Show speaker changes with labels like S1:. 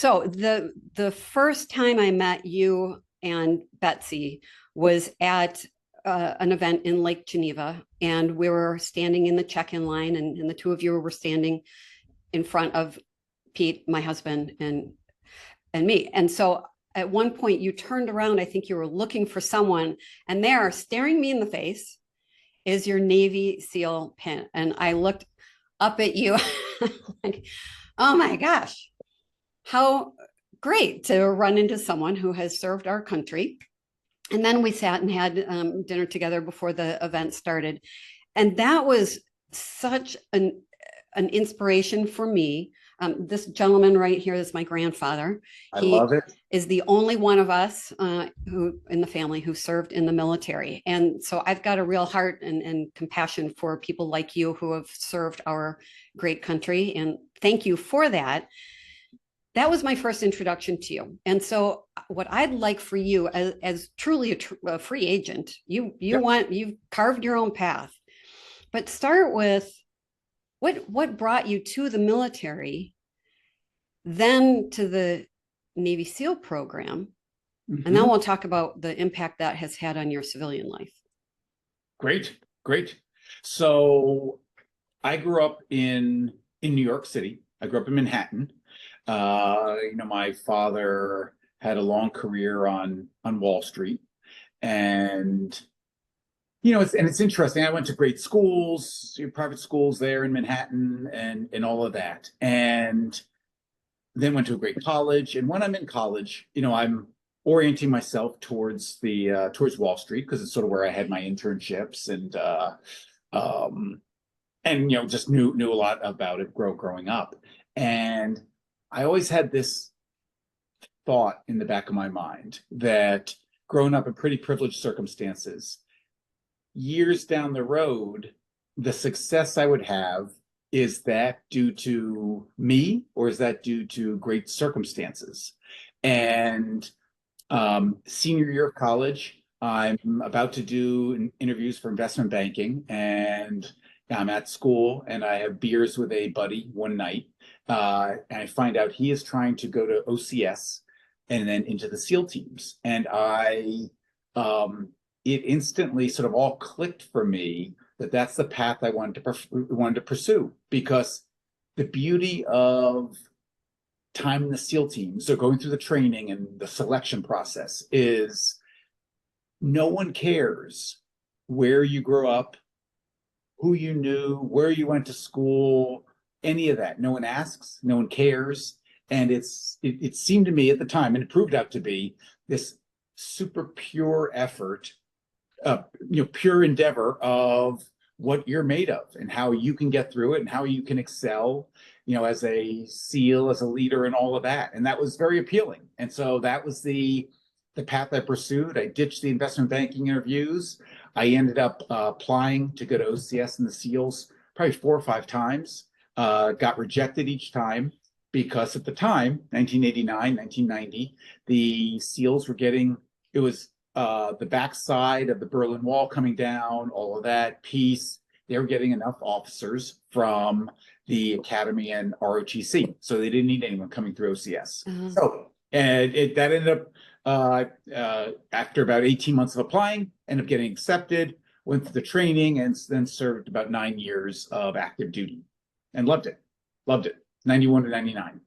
S1: So the first time I met you and Betsy was at an event in Lake Geneva, and we were standing in the check-in line, and the two of you were standing in front of Pete, my husband, and me. And so at one point you turned around, I think you were looking for someone, and there, staring me in the face, is your Navy SEAL pin. And I looked up at you like, oh my gosh, how great to run into someone who has served our country. And then we sat and had dinner together before the event started. And that was such an inspiration for me. This gentleman right here is my grandfather.
S2: I
S1: He
S2: love it.
S1: is the only one of us who in the family who served in the military. And so I've got a real heart and compassion for people like you who have served our great country. And thank you for that. That was my first introduction to you. And so what I'd like for you as truly a free agent,
S2: Yep.
S1: you've carved your own path, but start with what brought you to the military, then to the Navy SEAL program, and then
S2: Mhm.
S1: we'll talk about the impact that has had on your civilian life.
S2: Great, great. So I grew up in New York City. I grew up in Manhattan. My father had a long career on Wall Street, and it's interesting. I went to great schools, private schools there in Manhattan, and all of that, and then went to a great college. And when I'm in college, I'm orienting myself towards Wall Street because it's sort of where I had my internships um, and just knew a lot about it growing up. And I always had this thought in the back of my mind that growing up in pretty privileged circumstances, years down the road, the success I would have, is that due to me or is that due to great circumstances? And senior year of college, I'm about to do interviews for investment banking, and I'm at school and I have beers with a buddy one night. And I find out he is trying to go to OCS and then into the SEAL teams. And um, it instantly sort of all clicked for me that that's the path I wanted to pursue, because the beauty of time in the SEAL teams, so going through the training and the selection process, is no one cares where you grew up, who you knew, where you went to school, any of that. No one asks, no one cares. And it seemed to me at the time, and it proved out to be, this super pure effort, pure endeavor of what you're made of and how you can get through it and how you can excel, as a SEAL, as a leader, and all of that. And that was very appealing. And so that was the path I pursued. I ditched the investment banking interviews. I ended up applying to go to OCS and the SEALs probably 4 or 5 times. Got rejected each time because at the time, 1989, 1990, the SEALs were getting, it was the backside of the Berlin Wall coming down, all of that, peace. They were getting enough officers from the Academy and ROTC, so they didn't need anyone coming through OCS.
S1: Uh,
S2: So, and that ended up, after about 18 months of applying, ended up getting accepted, went through the training, and then served about 9 years of active duty and loved it. Loved it. 91 to 99.